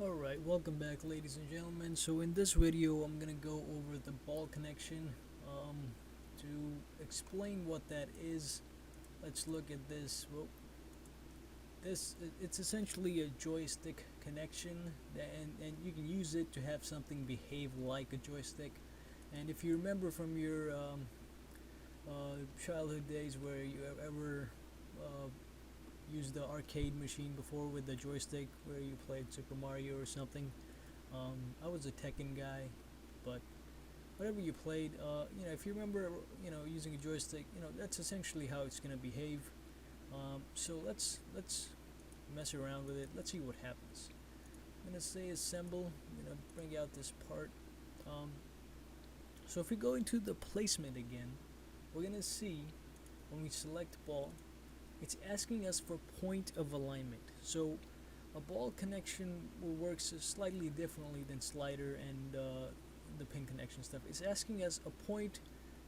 Alright, welcome back ladies and gentlemen. So in this video I'm gonna go over the ball connection. To explain what that is, let's look at this. Well, it's essentially a joystick connection and you can use it to have something behave like a joystick. And if you remember from your childhood days where you ever uh, used the arcade machine before with the joystick where you played Super Mario or something. I was a Tekken guy, but whatever you played, if you remember, using a joystick, that's essentially how it's gonna behave. So let's mess around with it. Let's see what happens. I'm gonna say assemble. I'm gonna bring out this part. Um, so if we go into the placement again, we're gonna see when we select ball, it's asking us for point of alignment. So a ball connection works slightly differently than slider and the pin connection stuff. It's asking us a point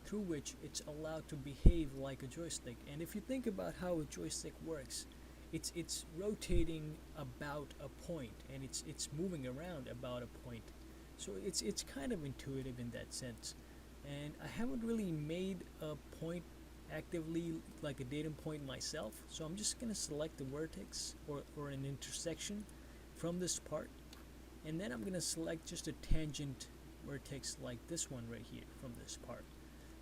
through which it's allowed to behave like a joystick. And if you think about how a joystick works, it's rotating about a point and it's moving around about a point. So it's kind of intuitive in that sense. And I haven't really made a point actively like a datum point myself, so I'm just gonna select the vertex or an intersection from this part, and then I'm gonna select just a tangent vertex like this one right here from this part.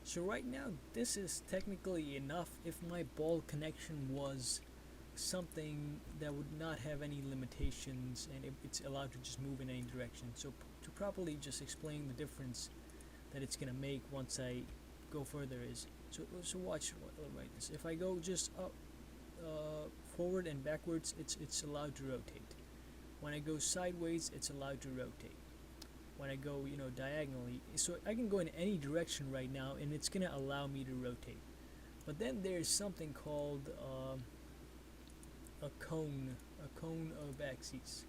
So right now this is technically enough if my ball connection was something that would not have any limitations and it's allowed to just move in any direction. So to properly just explain the difference that it's gonna make once I go further is, so watch right this. If I go just up, forward and backwards, it's allowed to rotate. When I go sideways, it's allowed to rotate. When I go diagonally, so I can go in any direction right now, and it's gonna allow me to rotate. But then there's something called a cone of axes,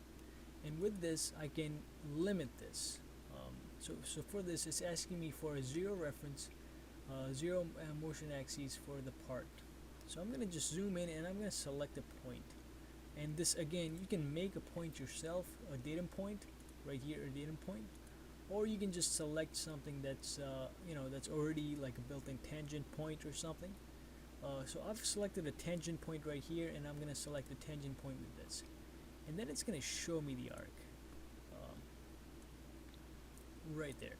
and with this I can limit this. So for this, it's asking me for a zero reference, zero motion axis for the part. So I'm gonna just zoom in and I'm gonna select a point. And this again, you can make a point yourself, a datum point, right here, a datum point, or you can just select something that's that's already like a built-in tangent point or something. So I've selected a tangent point right here, and I'm gonna select a tangent point with this, and then it's gonna show me the arc right there.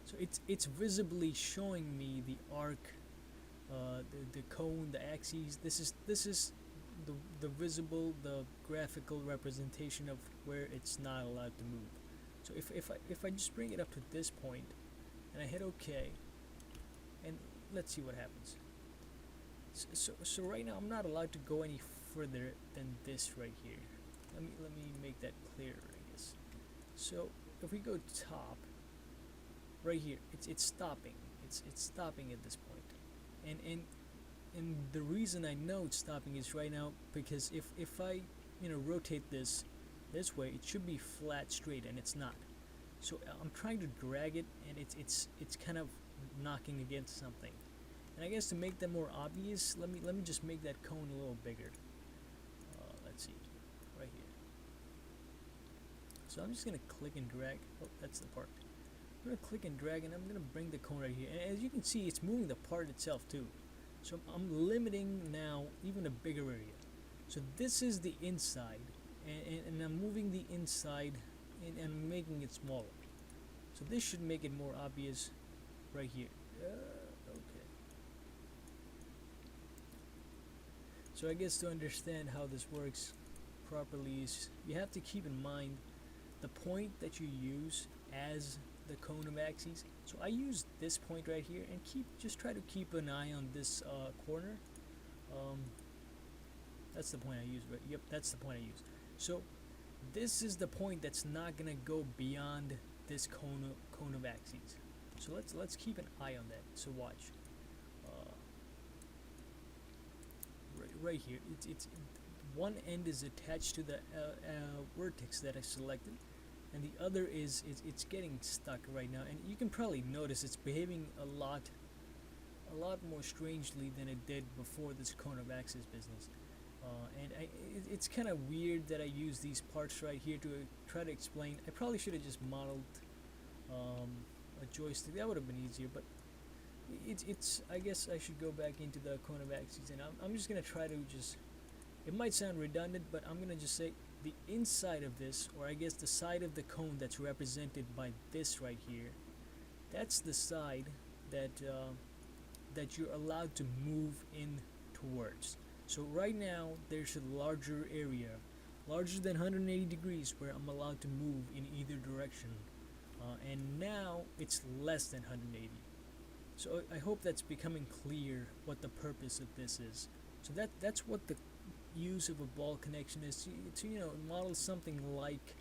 So it's visibly showing me the arc, the cone, the axes. This is the visible, the graphical representation of where it's not allowed to move. So if I just bring it up to this point and I hit OK, and let's see what happens. So right now I'm not allowed to go any further than this right here. Let me make that clearer, I guess. So if we go top, right here, it's stopping. It's stopping at this point, and the reason I know it's stopping is right now because if I rotate this way, it should be flat straight, and it's not. So I'm trying to drag it, and it's kind of knocking against something. And I guess to make that more obvious, let me just make that cone a little bigger. Let's see, right here. So I'm just gonna click and drag. Oh, that's the part. I'm gonna click and drag, and I'm gonna bring the cone right here. And as you can see, it's moving the part itself too. So I'm limiting now even a bigger area. So this is the inside, and I'm moving the inside and making it smaller. So this should make it more obvious right here. Okay. So I guess to understand how this works properly is you have to keep in mind the point that you use as the cone of axes. So I use this point right here and just try to keep an eye on this corner. That's the point I use, right? Yep, that's the point I use. So this is the point that's not gonna go beyond this cone of axes. So let's keep an eye on that. So watch. Right here, it's one end is attached to the vertex that I selected, and the other is it's getting stuck right now, and you can probably notice it's behaving a lot more strangely than it did before this cone of axis business. It's kind of weird that I use these parts right here to try to explain. I probably should have just modeled um, a joystick. That would have been easier, but it's I guess I should go back into the cone of axes, and I'm just gonna try to just, it might sound redundant, but I'm gonna just say the inside of this, or I guess the side of the cone that's represented by this right here, that's the side that that you're allowed to move in towards. So right now there's a larger area, larger than 180 degrees, where I'm allowed to move in either direction, and now it's less than 180. So I hope that's becoming clear what the purpose of this is. So that's what the use of a ball connection is, to model something like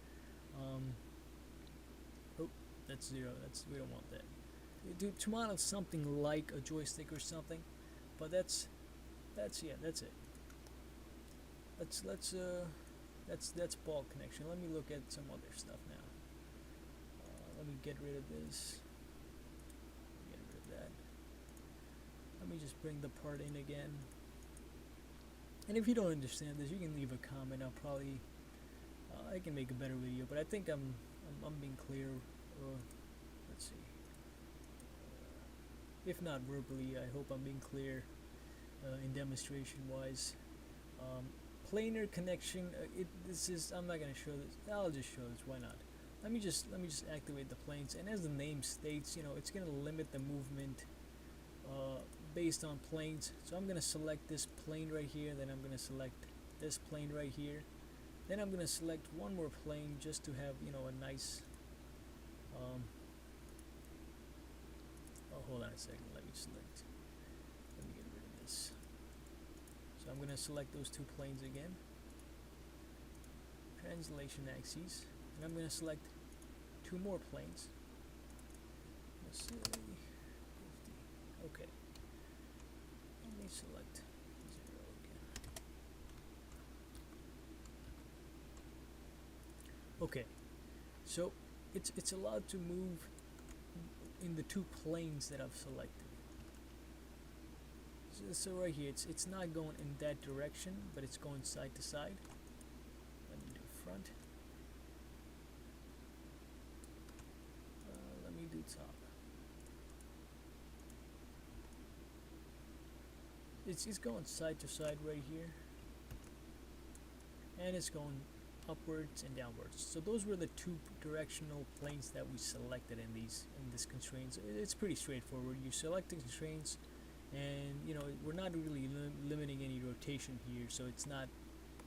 oh, that's 0, that's, we don't want that, to model something like a joystick or something. But that's yeah, that's it. That's ball connection. Let me look at some other stuff now. Let me get rid of this, get rid of that. Let me just bring the part in again. And if you don't understand this, you can leave a comment. I'll probably I can make a better video, but I think I'm being clear. Let's see. If not verbally, I hope I'm being clear in demonstration wise. Planar connection. This is, I'm not gonna show this. I'll just show this. Why not? Let me just activate the planes, and as the name states, it's gonna limit the movement based on planes. So I'm going to select this plane right here, then I'm going to select this plane right here, then I'm going to select one more plane just to have a nice oh, hold on a second, let me get rid of this. So I'm going to select those two planes again, translation axes, and I'm going to select two more planes. Let's see, 50. Okay, let me select 0 again. Okay, so it's allowed to move in the two planes that I've selected. So right here, it's not going in that direction, but it's going side to side. Let me do front. Let me do top. It's going side to side right here, and it's going upwards and downwards. So those were the two directional planes that we selected in this constraints. It's pretty straightforward. You select the constraints, and we're not really limiting any rotation here, so it's not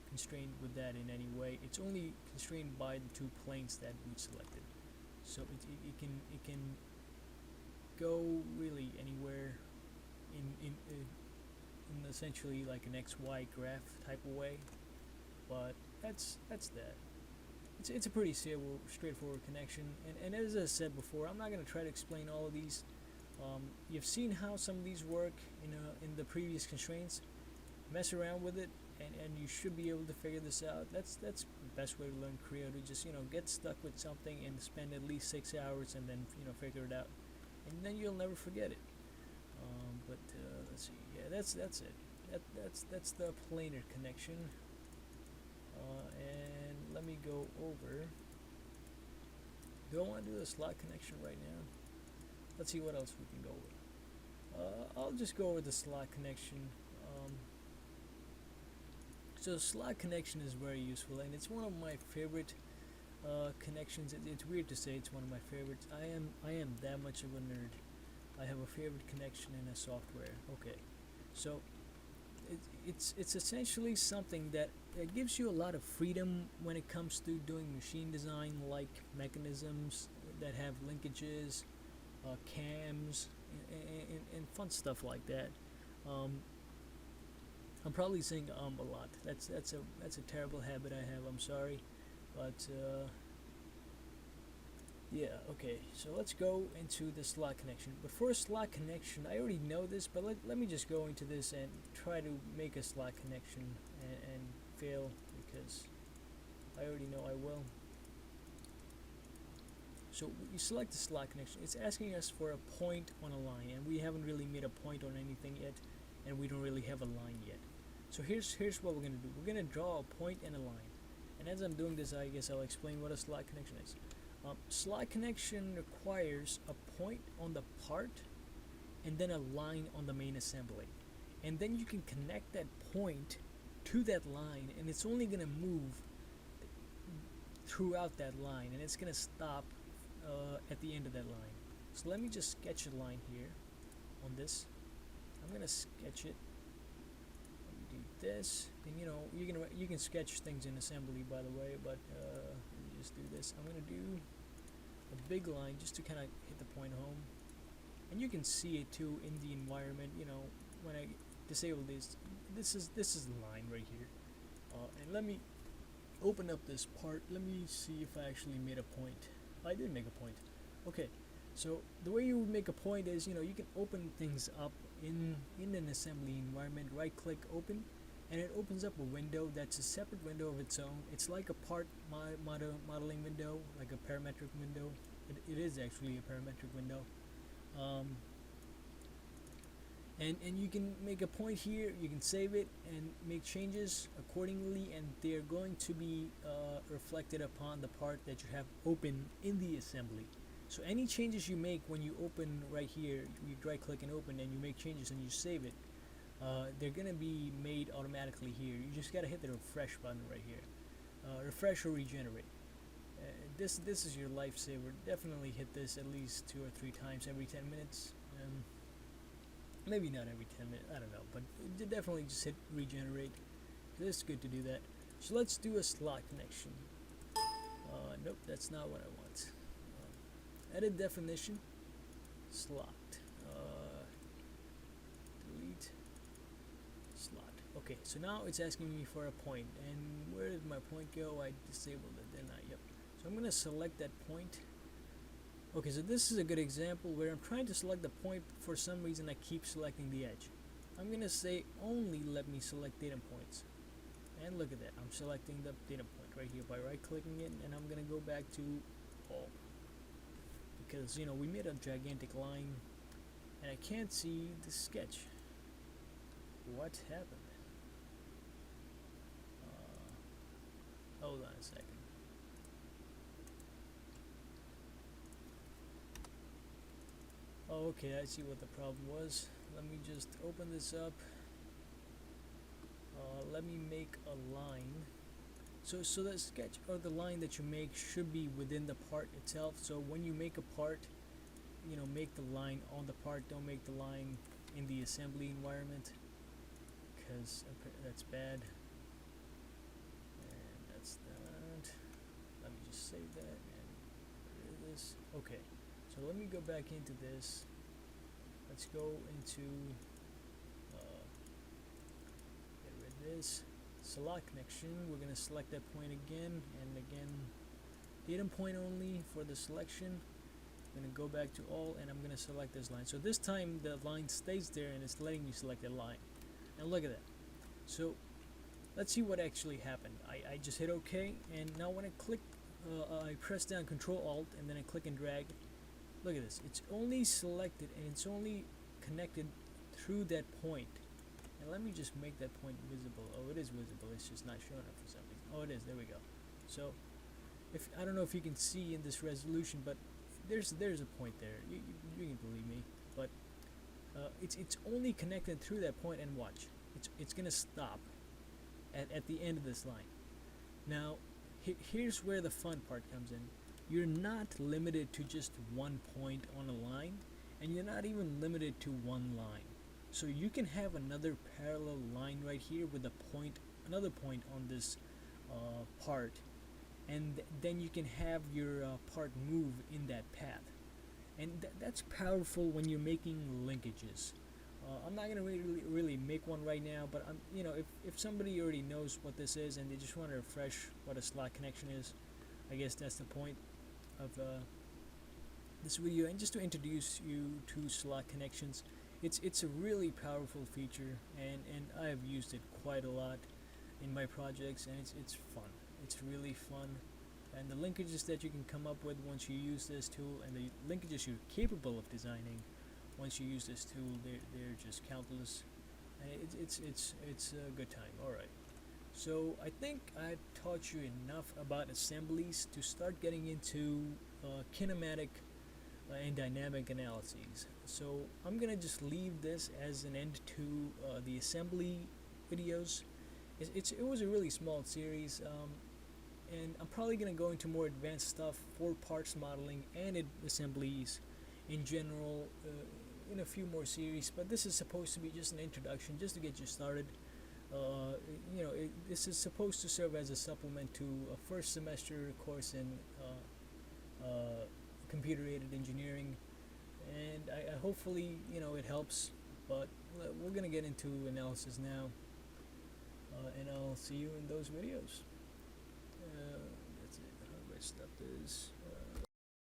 constrained with that in any way. It's only constrained by the two planes that we selected. So it can go really anywhere in essentially like an XY graph type of way, but that's that. It's a pretty straightforward connection, and as I said before, I'm not going to try to explain all of these. You've seen how some of these work in the previous constraints. Mess around with it, and you should be able to figure this out. That's the best way to learn Creo, to just get stuck with something and spend at least 6 hours and then figure it out, and then you'll never forget it. But let's see. Yeah, that's it. That's the planar connection. And let me go over. Do I want to do the slot connection right now? Let's see what else we can go with. I'll just go with the slot connection. So slot connection is very useful, and it's one of my favorite connections. It's weird to say it's one of my favorites. I am that much of a nerd. I have a favorite connection in a software. Okay, so it's essentially something that gives you a lot of freedom when it comes to doing machine design, like mechanisms that have linkages, cams, and fun stuff like that. I'm probably saying a lot. That's a terrible habit I have. I'm sorry, but yeah. Okay, so let's go into the slot connection. But for a slot connection, I already know this, but let me just go into this and try to make a slot connection and fail, because I already know I will. So you select the slot connection. It's asking us for a point on a line, and we haven't really made a point on anything yet, and we don't really have a line yet. So here's what we're gonna do. We're gonna draw a point and a line. And as I'm doing this, I guess I'll explain what a slot connection is. Slot connection requires a point on the part and then a line on the main assembly. And then you can connect that point to that line, and it's only gonna move throughout that line, and it's gonna stop at the end of that line. So let me just sketch a line here on this. I'm gonna sketch it. Let me do this, and you can sketch things in assembly, by the way, but let me just do this. I'm gonna do a big line just to kind of hit the point home, and you can see it too in the environment. When I disable this, this is the line right here. And let me open up this part. Let me see if I actually made a point. I did make a point. Okay, so the way you would make a point is, you can open things up in an assembly environment. Right click open, and it opens up a window that's a separate window of its own. It's like a part modeling window, like a parametric window. It is actually a parametric window. And you can make a point here, you can save it and make changes accordingly, and they're going to be reflected upon the part that you have open in the assembly. So any changes you make when you open right here, you right click and open, and you make changes and you save it, they're gonna be made automatically here. You just gotta hit the refresh button right here. Refresh or regenerate. This is your lifesaver. Definitely hit this at least 2 or 3 times every 10 minutes. Maybe not every 10 minutes, I don't know, but definitely just hit regenerate. It's good to do that. So let's do a slot connection. Nope, that's not what I want. Edit definition, slot. Delete, slot. Okay, so now it's asking me for a point, and where did my point go? I disabled it, didn't I? Yep. So I'm gonna select that point. Okay, so this is a good example where I'm trying to select the point. For some reason I keep selecting the edge. I'm gonna say only let me select data points, and look at that, I'm selecting the data point right here by right clicking it, and I'm gonna go back to all, because we made a gigantic line and I can't see the sketch. What happened? Hold on a second. Oh, okay, I see what the problem was. Let me just open this up. Let me make a line. So the sketch or the line that you make should be within the part itself. So when you make a part, make the line on the part. Don't make the line in the assembly environment, because that's bad. And that's that. Let me just save that and get rid of this. Okay. So let me go back into this. Let's go into get rid of this slot connection. We're gonna select that point again and again. Datum point only for the selection. I'm gonna go back to all, and I'm gonna select this line. So this time the line stays there and it's letting me select a line. And look at that. So let's see what actually happened. I just hit OK, and now when I click, I press down Control Alt and then I click and drag. Look at this, it's only selected and it's only connected through that point. And let me just make that point visible. Oh, it is visible, it's just not showing up for some reason. Oh, it is, there we go. So, I don't know if you can see in this resolution, but there's a point there. You can believe me, but it's only connected through that point, and watch. It's gonna stop at the end of this line. Now, here's where the fun part comes in. You're not limited to just one point on a line, and you're not even limited to one line. So you can have another parallel line right here with a point, another point on this part, and then you can have your part move in that path. And that's powerful when you're making linkages. I'm not gonna really make one right now, but if somebody already knows what this is and they just want to refresh what a slot connection is, I guess that's the point of this video, and just to introduce you to slot connections. It's a really powerful feature, and I have used it quite a lot in my projects, and it's fun. It's really fun, and the linkages that you can come up with once you use this tool, and the linkages you're capable of designing once you use this tool, they're just countless. and it's a good time. All right. So I think I've taught you enough about assemblies to start getting into kinematic and dynamic analyses. So I'm gonna just leave this as an end to the assembly videos. It was a really small series, and I'm probably gonna go into more advanced stuff for parts modeling and assemblies in general in a few more series. But this is supposed to be just an introduction, just to get you started. This is supposed to serve as a supplement to a first semester course in computer-aided engineering, and I hopefully it helps. But we're gonna get into analysis now, and I'll see you in those videos. That's it. Hardware stuff is.